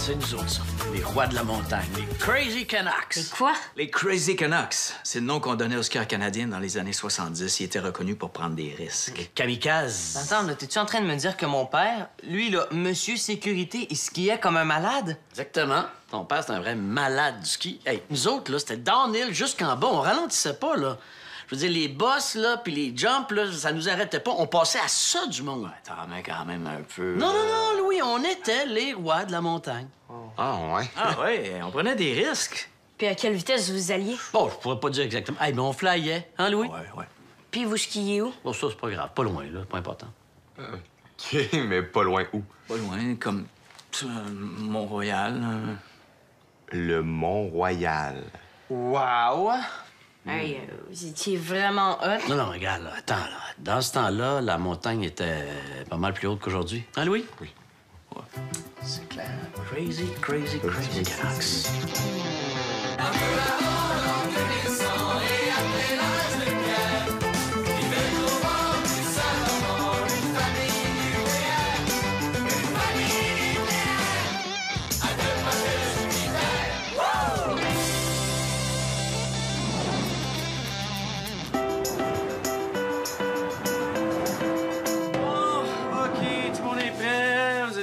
c'est nous autres, ça. Les rois de la montagne, les Crazy Canucks. C'est quoi? Les Crazy Canucks, c'est le nom qu'on donnait aux skieurs canadiens dans les années 70. Ils étaient reconnus pour prendre des risques. Les kamikazes. Attends, là, t'es-tu en train de me dire que mon père, lui, là, monsieur sécurité, il skiait comme un malade? Exactement. Ton père, c'est un vrai malade du ski. Hey, nous autres, là, c'était downhill jusqu'en bas. On ralentissait pas, là. Je veux dire, les bosses, là, puis les jumps, là, ça nous arrêtait pas. On passait à ça du monde. Ouais, t'en mets quand même un peu... Non, non, non, Louis, on était les rois de la montagne. Ah, ouais. Ah ouais, on prenait des risques. Puis à quelle vitesse vous alliez? Bon, je pourrais pas dire exactement. Hey, mais on flyait, hein, Louis? Ouais. Puis vous skiez où? Bon, ça, c'est pas grave. Pas loin, là. Pas important. OK, mais pas loin où? Pas loin, comme Mont-Royal. Le Mont-Royal. Wow! Hey, vous étiez vraiment hot. Non, non, regarde, là, attends, là. Dans ce temps-là, la montagne était pas mal plus haute qu'aujourd'hui. Hein, Louis? Oui. Ouais. C'est clair. Crazy, crazy, crazy Canucks.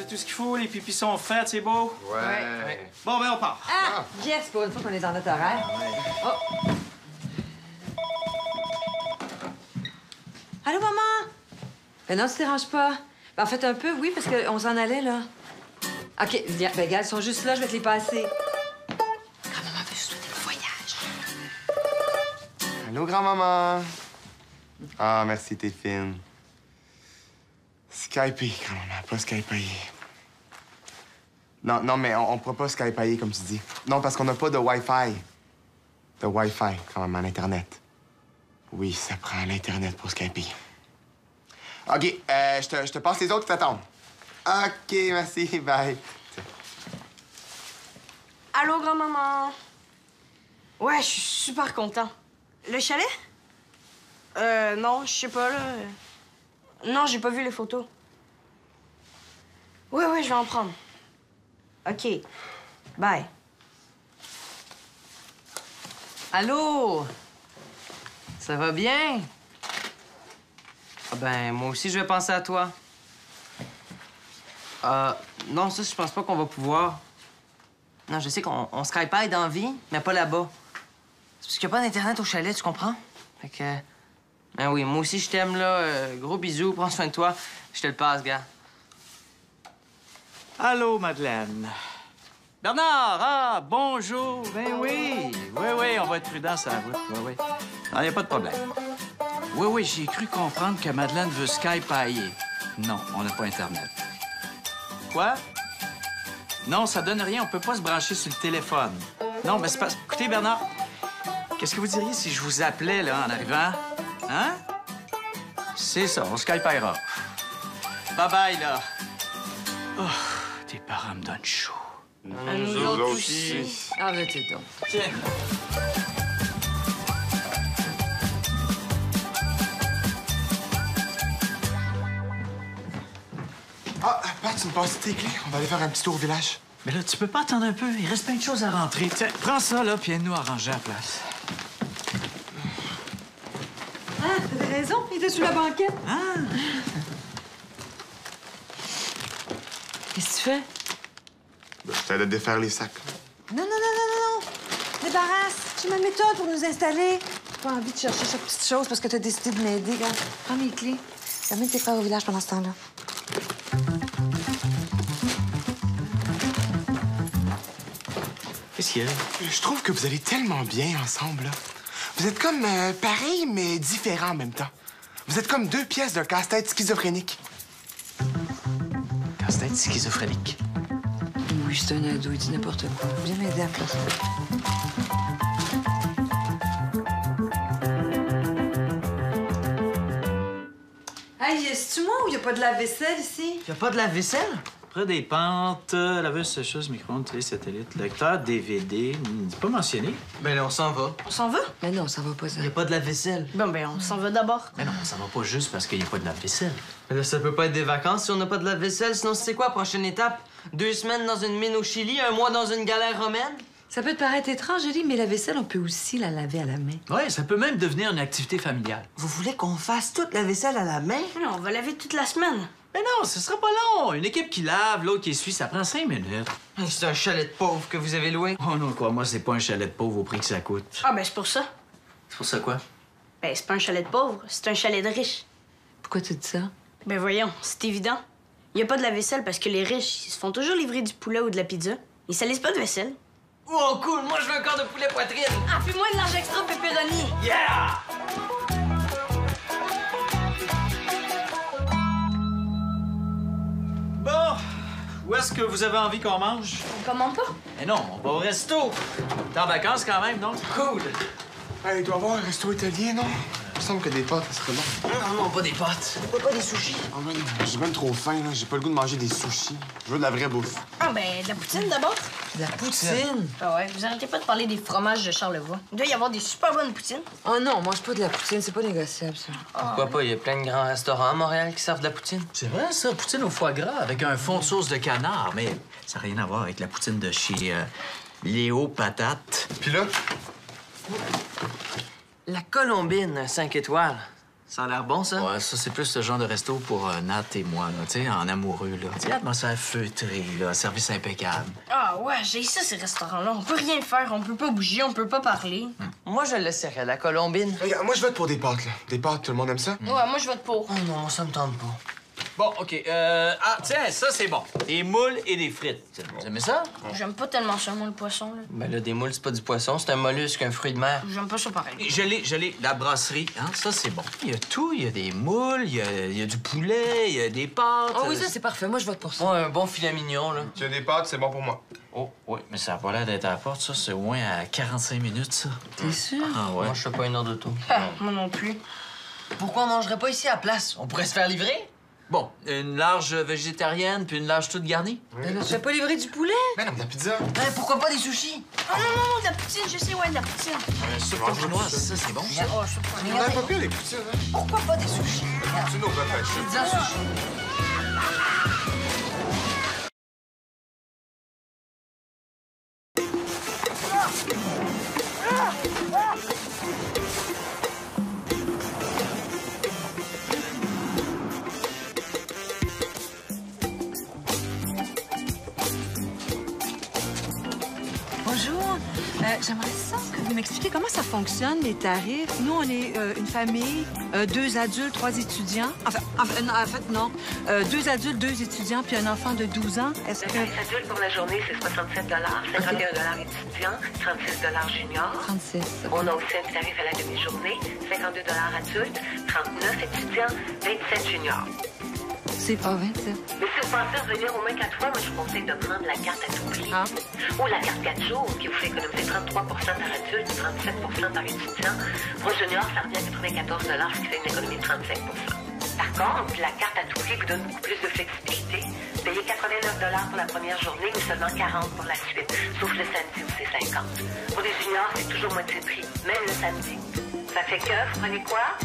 Tout ce qu'il faut, les pipis sont faits, c'est beau? Ouais. Bon, ben, on part. Ah! Jeff, c'est pour une fois qu'on est en notre horaire. Oh! Allô, maman? Ben non, tu te déranges pas. Ben, en fait, un peu, oui, parce qu'on s'en allait, là. OK, viens. Ben, regarde, ils sont juste là, je vais te les passer. Grand-maman veut juste souhaiter le voyage. Allô, grand-maman. Ah, merci, t'es fine. Skyper, grand-maman, pas Skyper. Non, mais on pourra pas Skyper, comme tu dis. Non, parce qu'on n'a pas de Wi-Fi. De Wi-Fi, grand-maman, l'Internet. Oui, ça prend l'Internet pour Skyper. OK, je te passe les autres qui t'attendent. OK, merci, bye. Allô, grand-maman? Ouais, je suis super content. Le chalet? Non, je sais pas, là. Non, j'ai pas vu les photos. Oui, je vais en prendre. OK. Bye. Allô? Ça va bien? Ah ben, moi aussi, je vais penser à toi. Non, ça, je pense pas qu'on va pouvoir. Non, je sais qu'on Skype dans la vie, mais pas là-bas. C'est parce qu'il n'y a pas d'Internet au chalet, tu comprends? Fait que... Ben oui, moi aussi, je t'aime, là. Gros bisous, prends soin de toi. Je te le passe, gars. Allô, Madeleine. Bernard, bonjour. Ben oui, on va être prudent sur la route. Oui. Non, y a pas de problème. Oui, j'ai cru comprendre que Madeleine veut Skype-ailler. Non, on n'a pas Internet. Quoi? Non, ça donne rien, on peut pas se brancher sur le téléphone. Non, mais c'est pas... Écoutez, Bernard, qu'est-ce que vous diriez si je vous appelais, là, en arrivant? Hein? C'est ça, on Skypera. Bye-bye, là. Oh, tes parents me donnent chaud. Nous autres aussi. Arrêtez donc. Tiens. Ah, Pat, tu me passes tes clés? On va aller faire un petit tour au village. Mais là, tu peux pas attendre un peu? Il reste plein de choses à rentrer. Tiens, prends ça, là, puis aide-nous à ranger la place. Ah, t'avais raison, il était sur la banquette. Ah! Qu'est-ce que tu fais? Je t'aide à défaire les sacs. Non. Débarrasse. J'ai ma méthode pour nous installer. J'ai pas envie de chercher chaque petite chose parce que t'as décidé de m'aider. Regarde, prends mes clés. Amène tes frères au village pendant ce temps-là. Qu'est-ce qu'il y a? Je trouve que vous allez tellement bien ensemble, là. Vous êtes comme pareils, mais différents en même temps. Vous êtes comme deux pièces d'un casse-tête schizophrénique. Casse-tête schizophrénique. Oui, c'est un ado, il dit n'importe quoi. Viens m'aider à placer. Hey, c'est-tu moi ou il n'y a pas de lave-vaisselle ici? Y a pas de lave-vaisselle? Près des pentes, laveuse, sécheuse, micro-ondes, télé, satellite, lecteur, DVD. C'est pas mentionné. Ben là, on s'en va. On s'en va? Mais non, ça va pas, ça. Il n'y a pas de lave-vaisselle. Bon, ben, on s'en va d'abord. Mais non, ça va pas juste parce qu'il n'y a pas de lave-vaisselle. Mais là, ça peut pas être des vacances si on n'a pas de lave-vaisselle. Sinon, c'est quoi la prochaine étape? 2 semaines dans une mine au Chili, 1 mois dans une galère romaine? Ça peut te paraître étrange, Julie, mais la vaisselle, on peut aussi la laver à la main. Ouais, ça peut même devenir une activité familiale. Vous voulez qu'on fasse toute la vaisselle à la main? Non, on va laver toute la semaine. Mais non, ce sera pas long. Une équipe qui lave, l'autre qui essuie, ça prend 5 minutes. C'est un chalet de pauvre que vous avez loué. Oh non, quoi, moi, c'est pas un chalet de pauvre au prix que ça coûte. Ah, ben, c'est pour ça. C'est pour ça quoi? Ben, c'est pas un chalet de pauvre, c'est un chalet de riche. Pourquoi tu dis ça? Ben, voyons, c'est évident. Il y a pas de la vaisselle parce que les riches, ils se font toujours livrer du poulet ou de la pizza. Ils salissent pas de vaisselle. Oh, cool! Moi, je veux un corps de poulet poitrine! Ah, fais-moi de l'argent extra pepperoni. Yeah! Bon, où est-ce que vous avez envie qu'on mange? On commande pas? Mais non, on va au resto. T'es en vacances quand même, non? Cool! Hey, il doit y avoir un resto italien, non? Il me semble que des pâtes, ça serait bon. Non, pas des pâtes. Pourquoi pas des sushis? Oh, man, j'ai même trop faim, là. J'ai pas le goût de manger des sushis. Je veux de la vraie bouffe. Ah, ben, de la poutine d'abord. De la poutine? Ah ouais, vous arrêtez pas de parler des fromages de Charlevoix. Il doit y avoir des super bonnes poutines. Oh non, on mange pas de la poutine, c'est pas négociable, ça. Pourquoi pas? Il y a plein de grands restaurants à Montréal qui servent de la poutine. C'est vrai, ça, poutine au foie gras avec un fond de sauce de canard. Mais ça n'a rien à voir avec la poutine de chez Léo Patate. Puis là, La Colombine, 5 étoiles. Ça a l'air bon, ça? Ouais, ça, c'est plus ce genre de resto pour Nat et moi, là. Tu sais, en amoureux, là. Tu sais, atmosphère feutrée, là, service impeccable. Ah ouais, j'ai ça, ces restaurants-là. On peut rien faire, on peut pas bouger, on peut pas parler. Moi, je laisserais la Colombine. regarde, moi, je vote pour des pâtes, là. Des pâtes, tout le monde aime ça? Ouais, moi, je vote pour. Oh non, ça me tente pas. Bon, OK. Ah, tiens, ça, c'est bon. Des moules et des frites. Vous aimez ça? J'aime pas tellement ça, moi, le poisson, là. Ben là, des moules, c'est pas du poisson, c'est un mollusque, un fruit de mer. J'aime pas ça pareil. Je l'ai, la brasserie, hein, ça, c'est bon. Il y a tout. Il y a des moules, il y a du poulet, il y a des pâtes. Oh oui, ça, c'est parfait. Moi, je vote pour ça. Moi, un bon filet mignon, là. Tu as des pâtes, c'est bon pour moi. Oh, oui, mais ça a pas l'air d'être à la porte, ça. C'est au moins à 45 minutes, ça. T'es sûr? Ah, ouais. Moi, je fais pas une heure d'auto. Ah, moi non plus. Pourquoi on mangerait pas ici à la place? On pourrait se faire livrer? Bon, une large végétarienne puis une large toute garnie. Ben là, tu fais pas livrer du poulet? Ben non, de la pizza. Ben, pourquoi pas des sushis? Ah non, non, non, de la poutine, je sais, ouais, de la poutine. Soupe tournoise, ça, c'est bon, ça. Oh, je sais pas. On a pas pire, les poutines, hein? Pourquoi pas des sushis? C'est nos repas. Pizza, sushi. Bonjour. J'aimerais ça que vous m'expliquiez comment ça fonctionne, les tarifs. Nous, on est une famille, 2 adultes, 3 étudiants. Non. 2 adultes, 2 étudiants, puis un enfant de 12 ans. Est-ce Le que... tarif adulte pour la journée, c'est 67 51 étudiant, 36 junior. 36. On a aussi un tarif à la demi-journée, 52 adulte, 39 étudiants, 27 junior. C'est pas 27. Mais si vous pensez revenir au moins 4 fois, moi, je vous conseille de prendre la carte à tout prix. Ah. Ou la carte 4 jours, qui vous fait économiser 33 par adulte, 37 par étudiant. Pour un junior, ça revient à 94 ce qui fait une économie de 35 Par contre, la carte à tout prix vous donne beaucoup plus de flexibilité. Payez 89 pour la première journée, mais seulement 40 pour la suite. Sauf le samedi où c'est 50. Pour les juniors, c'est toujours moitié prix, même le samedi. Ça fait que, vous prenez quoi?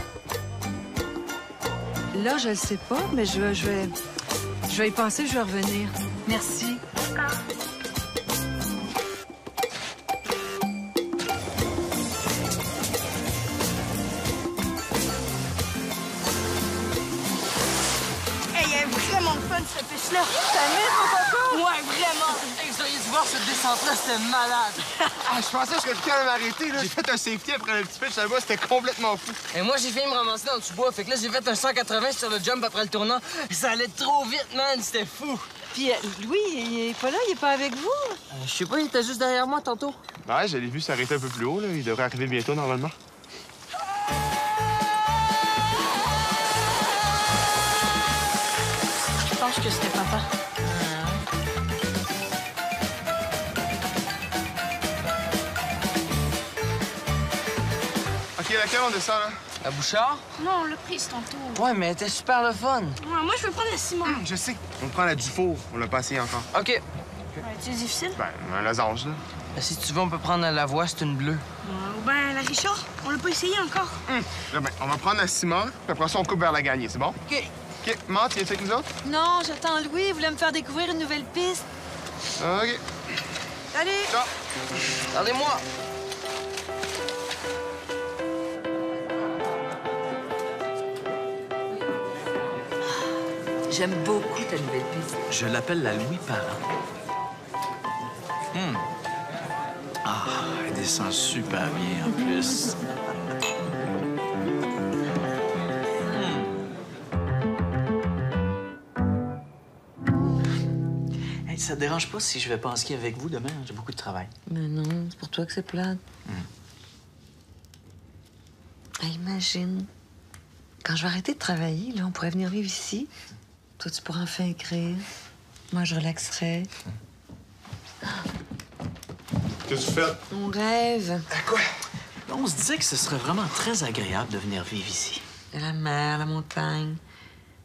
Là, je le sais pas, mais je vais y penser, je vais revenir. Merci. Hey, il y a vraiment de fun, cette piste-là. T'aimes, mon coco? Ouais, vraiment. Hey, vous auriez dû voir cette descente-là, c'était malade. Ah, je pensais que je serais plus capable de m'arrêter, là. J'ai fait un safety après le petit pitch là-bas, c'était complètement fou. Et moi, j'ai failli me ramasser dans le sous-bois. Fait que là, j'ai fait un 180 sur le jump après le tournant. Ça allait trop vite, man. C'était fou. Puis Louis, il est pas là, il est pas avec vous? Je sais pas, il était juste derrière moi tantôt. Ouais, je l'ai vu s'arrêter un peu plus haut, là. Il devrait arriver bientôt, normalement. Je pense que c'était papa. OK, laquelle on descend, là? À Bouchard? Non, on l'a prise tantôt. Ouais, mais elle était super le fun. Ouais, moi, je veux prendre la Simon. Je sais. On prend la Dufour. On l'a pas essayé encore. OK. C'est difficile? Ben, un losange, là. Ben, si tu veux, on peut prendre la voix, c'est une bleue. Ou ben la Richard, on l'a pas essayé encore. Là, ben, on va prendre la Simon, puis après ça, on coupe vers la gagnée, c'est bon? OK. OK. Matt, tu viens avec nous autres? Non, j'attends Louis. Il voulait me faire découvrir une nouvelle piste. OK. Salut! Ciao. Regardez-moi. J'aime beaucoup ta nouvelle piste. Je l'appelle la Louis Parent. Ah, elle descend super bien en plus. Hey, ça te dérange pas si je vais pas en ski avec vous demain? J'ai beaucoup de travail. Mais non, c'est pour toi que c'est plate. Ah, imagine, quand je vais arrêter de travailler, là, on pourrait venir vivre ici. Toi, tu pourras enfin écrire. Moi, je relaxerai. Qu'est-ce que tu fais? On rêve. À quoi? On se disait que ce serait vraiment très agréable de venir vivre ici. Et la mer, la montagne.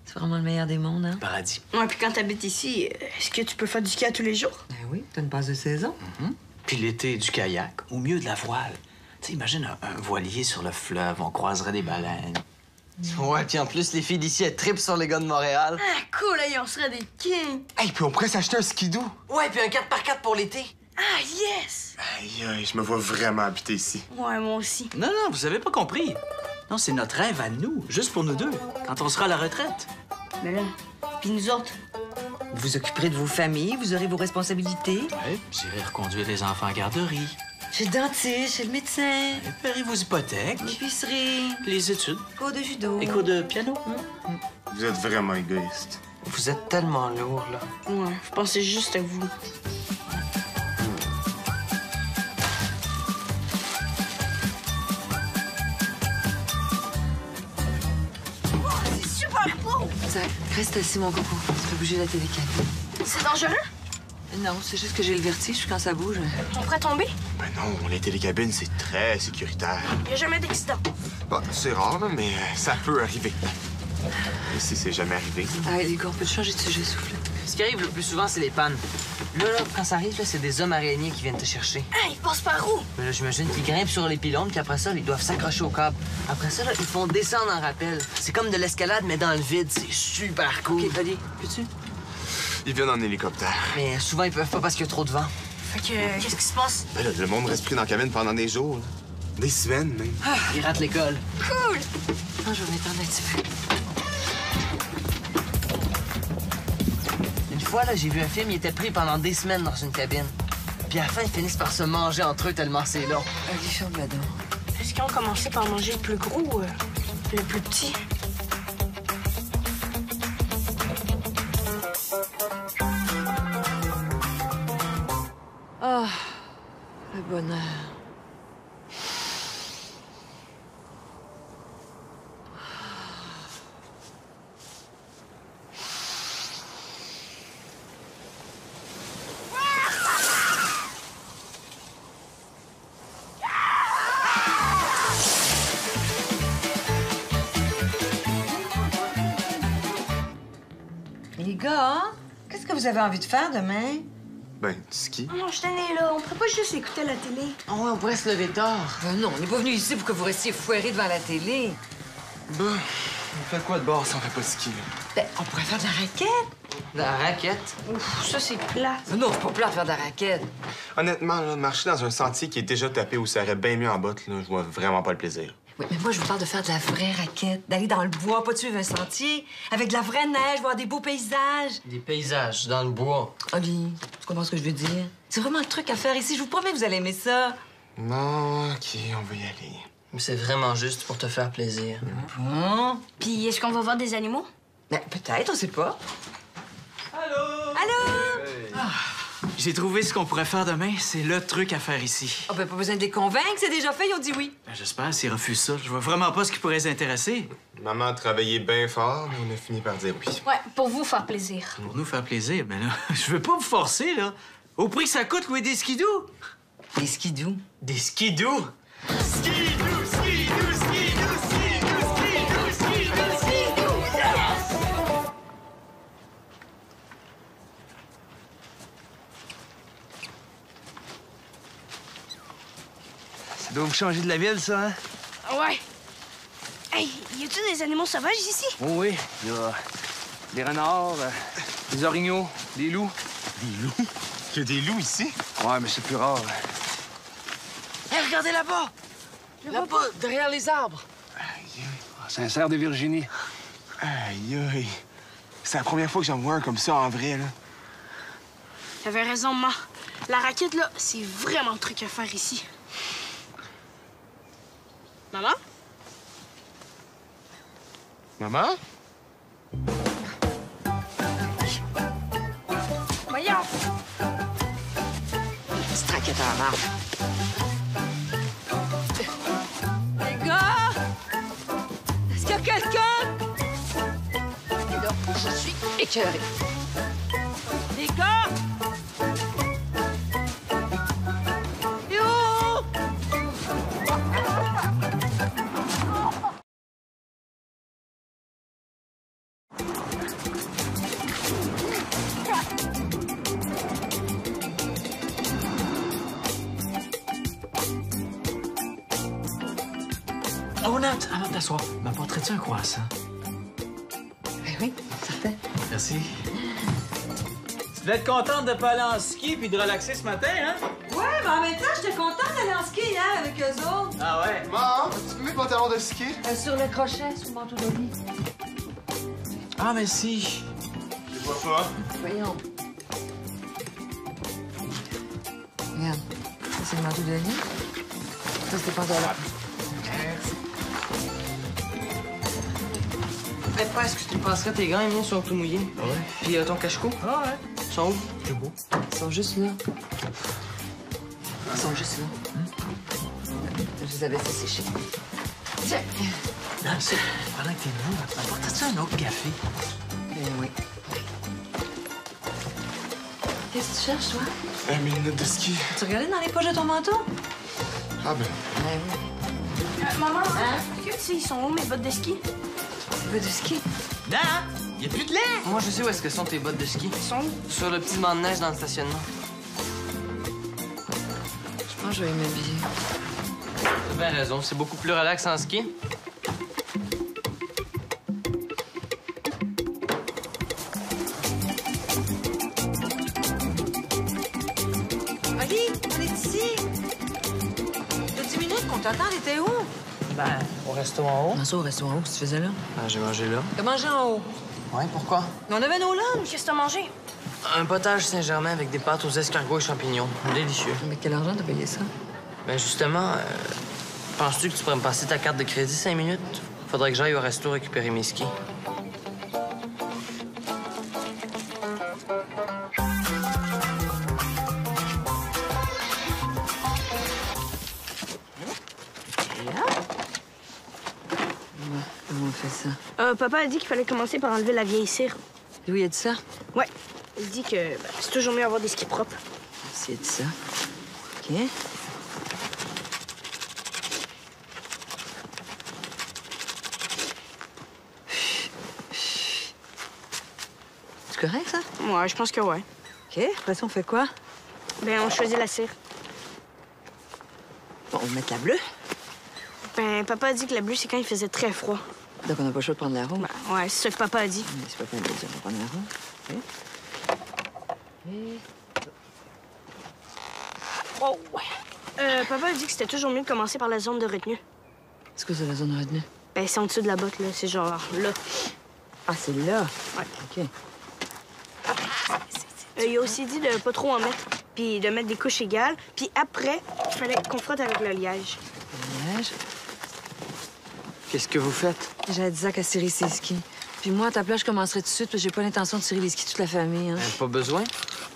C'est vraiment le meilleur des mondes, hein? Paradis. Ouais, puis quand t'habites ici, est-ce que tu peux faire du ski à tous les jours? Ben oui, t'as une passe de saison. Puis l'été, du kayak, ou mieux de la voile. Tu sais, imagine un voilier sur le fleuve, on croiserait des baleines. Ouais, puis en plus, les filles d'ici, elles trippent sur les gars de Montréal. Ah, cool, là, on serait des kings. Hey, puis on pourrait s'acheter un skidoo. Ouais, puis un 4x4 pour l'été. Ah, yes! Aïe, aïe, je me vois vraiment habiter ici. Ouais, moi aussi. Non, non, vous avez pas compris. Non, c'est notre rêve à nous, juste pour nous deux, quand on sera à la retraite. Mais là, puis nous autres? Vous vous occuperez de vos familles, vous aurez vos responsabilités. Ouais, j'irai reconduire les enfants en garderie. Chez le dentiste, chez le médecin, Paierez vos hypothèques, l'épicerie, les études, cours de judo. les cours de piano. Vous êtes vraiment égoïste. Vous êtes tellement lourd, là. Ouais, je pensais juste à vous. C'est super beau! Zach, reste assis, mon coco. Tu peux bouger la télécabine. C'est dangereux? Non, c'est juste que j'ai le vertige quand ça bouge. On pourrait tomber? Ben non, les télécabines, c'est très sécuritaire. Y a jamais d'accident. Bon, c'est rare, là, mais ça peut arriver. Ici, c'est jamais arrivé. Ah, les gars, on peut changer de sujet, souffle. Ce qui arrive le plus souvent, c'est les pannes. Là, quand ça arrive, là, c'est des hommes araignées qui viennent te chercher. Ah, il passe par où? Mais là, j'imagine qu'ils grimpent sur les pylônes, puis après ça, ils doivent s'accrocher au câble. Après ça, là, ils font descendre en rappel. C'est comme de l'escalade, mais dans le vide. C'est super cool. OK, allez, peux-tu? Ils viennent en hélicoptère. Mais souvent, ils peuvent pas parce qu'il y a trop de vent. Fait que, qu'est-ce qui se passe? Ben là, le monde reste pris dans la cabine pendant des jours, là. Des semaines, même. Ils ratent l'école. Cool! Non, je vais m'étendre un petit peu. Une fois, là, j'ai vu un film, ils étaient pris pendant des semaines dans une cabine. Puis à la fin, ils finissent par se manger entre eux tellement c'est long. Allez, ferme la dent. Est-ce qu'ils ont commencé par manger le plus gros ou le plus petit? Ah, le bonheur. Les gars, qu'est-ce que vous avez envie de faire demain? Ben, du ski. Oh non, je tenais là. On pourrait pas juste écouter la télé. Ah ouais, on pourrait se lever tard. Non, on n'est pas venu ici pour que vous restiez foirés devant la télé. Ben, on fait quoi de bord si on fait pas de ski, là? Ben, on pourrait faire de la raquette. De la raquette. Ouf, ça, c'est plat. Non, c'est pas plat de faire de la raquette. Honnêtement, là, marcher dans un sentier qui est déjà tapé où ça aurait bien mieux en botte, là, je vois vraiment pas le plaisir. Oui, mais moi, je vous parle de faire de la vraie raquette, d'aller dans le bois, pas de suivre un sentier, avec de la vraie neige, voir des beaux paysages. Des paysages dans le bois. Oli, tu comprends ce que je veux dire? C'est vraiment le truc à faire ici. Je vous promets que vous allez aimer ça. Non, OK, on va y aller. Mais c'est vraiment juste pour te faire plaisir. Bon. Puis, est-ce qu'on va voir des animaux? Ben, peut-être, on sait pas. J'ai trouvé ce qu'on pourrait faire demain. C'est le truc à faire ici. Oh, ben, pas besoin de les convaincre, c'est déjà fait, ils ont dit oui. Ben, j'espère s'ils refusent ça. Je vois vraiment pas ce qui pourrait les intéresser. Maman a travaillé bien fort, mais on a fini par dire oui. Ouais, pour vous faire plaisir. Pour nous faire plaisir, mais là, je veux pas vous forcer, là. Au prix que ça coûte, louer des skidoo. Des skidoo. Des skidoo? Skidoo, skidoo, skidoo, skidoo! Ça doit vous changer de la ville, ça, hein? Ouais. Hey, y a-tu des animaux sauvages ici? Oh oui, il y a des renards, des orignaux, des loups. Des loups? Il y a des loups ici? Ouais, mais c'est plus rare. Hey, regardez là-bas! Là-bas, derrière les arbres. Aïe, C'est un cerf de Virginie. aïe, aïe. C'est la première fois que j'en vois un comme ça en vrai, là. T'avais raison, maman. La raquette, là, c'est vraiment le truc à faire ici. Maman? Maman? Voyons! Petite raquette à la marde. Les gars! Est-ce qu'il y a quelqu'un? Et là, je suis écœurée. Les gars! Yo! Oh, Nat, avant de t'asseoir, m'apporterais-tu un croissant? Ben oui, certain. Merci. Tu devais être contente de pas aller en ski puis de relaxer ce matin, hein? Ouais, mais en même temps, j'étais contente d'aller en ski hier avec eux autres. Ah ouais? Maman, tu peux mes pantalons de ski? Sur le crochet, sous le manteau de lit. Ah, merci. Je vois pas. Voyons. Regarde, ça c'est le manteau de lit. Ça c'est pas là. Mais presque, tu penserais tes gants, les miens sont tout mouillés. Ah ouais? Puis ton cache-cou? Ah ouais? Ils sont où? C'est beau. Ils sont juste là. Ils sont juste là. Je les avais fait sécher. Tiens. Nancy, pendant que t'es debout, m'apporterais-tu un autre café? Ben oui. Qu'est-ce que tu cherches, toi? Mes lunettes de ski. Tu regardais dans les poches de ton manteau? Ah ben. Ben oui. Maman, est-ce que tu sais, ils sont où, mes bottes de ski? Tu veux du ski? Nat, y a plus de lait! Moi, je sais où est-ce que sont tes bottes de ski. Ils sont où? Sur le petit banc de neige dans le stationnement. Je pense que je vais m'habiller. T'as bien raison, c'est beaucoup plus relax en ski. Maggie, on est ici. Il y a 10 minutes qu'on t'attend, t'étais où? Ben, au resto en haut. Comment ça, au restaurant où, que tu faisais là? Ben, j'ai mangé là. T'as mangé en haut. Ouais, pourquoi? Mais on avait nos lunchs. Qu'est-ce que t'as mangé? Un potage Saint-Germain avec des pâtes aux escargots et champignons. Délicieux. Avec quel argent t'as payé ça? Ben, justement, penses-tu que tu pourrais me passer ta carte de crédit 5 minutes? Faudrait que j'aille au resto récupérer mes skis. Comment on fait ça? Papa a dit qu'il fallait commencer par enlever la vieille cire. Louis a dit ça? Ouais. Il dit que c'est toujours mieux d'avoir des skis propres. C'est dit ça. OK. C'est correct, ça? Ouais, je pense que ouais. OK. Après ça, on fait quoi? Ben, on choisit la cire. Bon, on va mettre la bleue. Ben, papa a dit que la bleue, c'est quand il faisait très froid. Donc, on n'a pas le choix de prendre la rouge. Ben, ouais, c'est ça que papa a dit. Mais c'est pas plein de dire, on va prendre la rouge. OK. Oh, ouais. Papa a dit que c'était toujours mieux de commencer par la zone de retenue. C'est quoi ça, la zone de retenue? Ben, c'est en dessous de la botte, là. C'est genre là. Ah, c'est là? Ouais. OK. Il a aussi dit de pas trop en mettre, puis de mettre des couches égales. Puis après, il fallait qu'on frotte avec le liège. Le neige. Qu'est-ce que vous faites? J'ai dit Zach à tirer ses skis. Puis moi, à ta place, je commencerai tout de suite, parce que j'ai pas l'intention de tirer les skis toute la famille. Hein. Pas besoin.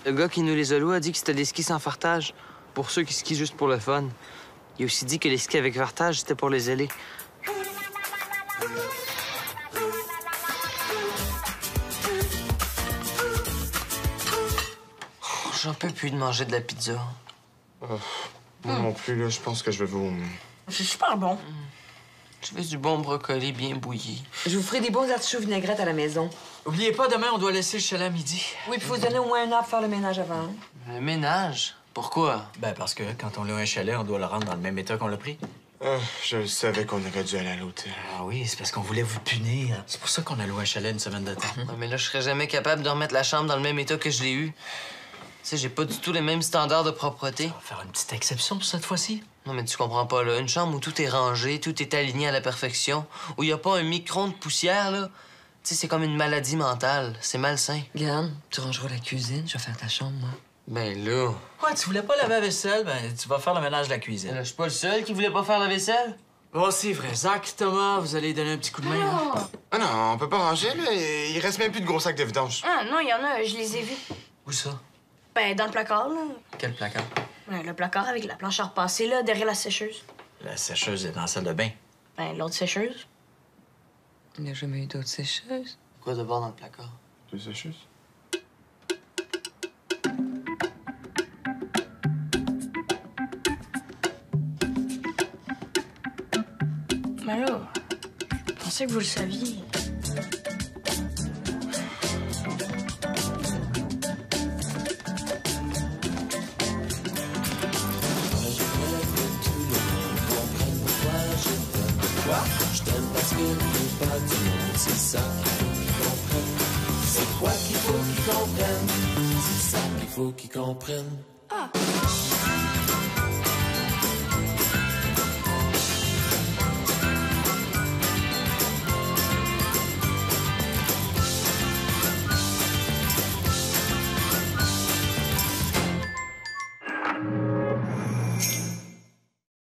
Le gars qui nous les a loués a dit que c'était des skis sans fartage. Pour ceux qui skient juste pour le fun. Il a aussi dit que les skis avec fartage, c'était pour les ailés. J'en peux plus de manger de la pizza. Moi non plus, là, je pense que je vais vomir. C'est super bon. Je veux du bon brocoli bien bouilli. Je vous ferai des bons artichauts vinaigrettes à la maison. Oubliez pas, demain, on doit laisser le chalet à midi. Oui, puis il faut se donner au moins 1 heure pour faire le ménage avant. Hein. Le ménage? Pourquoi? Ben, parce que quand on loue un chalet, on doit le rendre dans le même état qu'on l'a pris. Je savais qu'on aurait dû aller à l'hôtel. Ah oui, c'est parce qu'on voulait vous punir. C'est pour ça qu'on a loué un chalet une semaine de temps. Non, mais là, je serais jamais capable de remettre la chambre dans le même état que je l'ai eu. Tu sais, j'ai pas du tout les mêmes standards de propreté. On va faire une petite exception pour cette fois-ci. Non, mais tu comprends pas, là. Une chambre où tout est rangé, tout est aligné à la perfection, où il y a pas un micron de poussière, là. Tu sais, c'est comme une maladie mentale. C'est malsain. Regarde, tu rangeras la cuisine, je vais faire ta chambre, moi. Ben là... Quoi, tu voulais pas laver la vaisselle? Ben, tu vas faire le ménage de la cuisine. Là, je suis pas le seul qui voulait pas faire la vaisselle. Oh, c'est vrai. Zach, Thomas, vous allez donner un petit coup de main, là? Ah non, on peut pas ranger, là. Il reste même plus de gros sacs de vidange. Ah non, il y en a, je les ai vus. Où ça? Ben, dans le placard, là. Quel placard? Ouais, le placard avec la planche à repasser, là, derrière la sécheuse. La sécheuse est dans la salle de bain. Ben, l'autre sécheuse. Il n'y a jamais eu d'autres sécheuses. Quoi de bord dans le placard? Deux sécheuses? Mais là, je pensais que vous le saviez. Je t'aime parce que t'es pas du monde, c'est ça qu'il faut qu'ils comprennent. C'est quoi qu'il faut qu'ils comprennent? C'est ça qu'il faut qu'ils comprennent.